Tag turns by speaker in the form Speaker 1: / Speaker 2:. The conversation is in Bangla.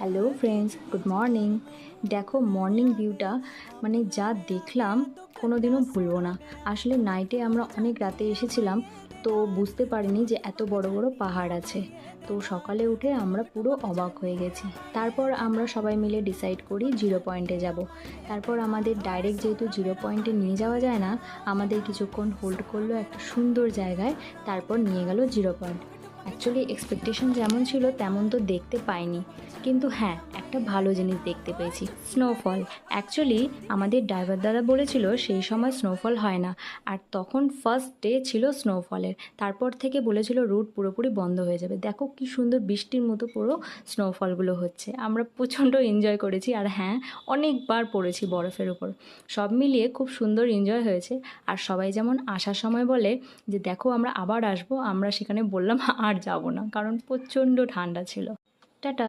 Speaker 1: Hello friends, good morning. দেখো মর্নিং ভিউটা মানে যা দেখলাম কোনোদিনও ভুলবো না। আসলে নাইটে আমরা অনেক রাতে এসেছিলাম, তো বুঝতে পারিনি যে এত বড় বড় পাহাড় আছে। তো সকালে উঠে আমরা পুরো অবাক হয়ে গেছি। তারপর আমরা সবাই মিলে ডিসাইড করি জিরো পয়েন্টে যাব। তারপর আমাদের ডাইরেক্ট যেহেতু জিরো পয়েন্টে নিয়ে যাওয়া যায় না, আমাদের কিছুক্ষণ হোল্ড করলো একটা সুন্দর জায়গায়, তারপর নিয়ে গেল জিরো পয়েন্ট। অ্যাকচুয়ালি এক্সপেকটেশন যেমন ছিল তেমন তো দেখতে পাইনি, কিন্তু হ্যাঁ একটা ভালো জিনিস দেখতে পেয়েছি, স্নোফল। অ্যাকচুয়ালি আমাদের ড্রাইভার দাদা বলেছিল সেই সময় স্নোফল হয় না, আর তখন ফার্স্ট ডে ছিল স্নোফলের। তারপর থেকে বলেছিল রুট পুরোপুরি বন্ধ হয়ে যাবে। দেখো কি সুন্দর বৃষ্টির মতো পুরো স্নোফলগুলো হচ্ছে, আমরা প্রচণ্ড এনজয় করেছি। আর হ্যাঁ, অনেকবার পড়েছি বরফের উপর। সব মিলিয়ে খুব সুন্দর এনজয় হয়েছে। আর সবাই যেমন আসার সময় বলে যে দেখো আমরা আবার আসবো, আমরা সেখানে বললাম আর যাব না, কারণ প্রচণ্ড ঠান্ডা ছিল। টাটা।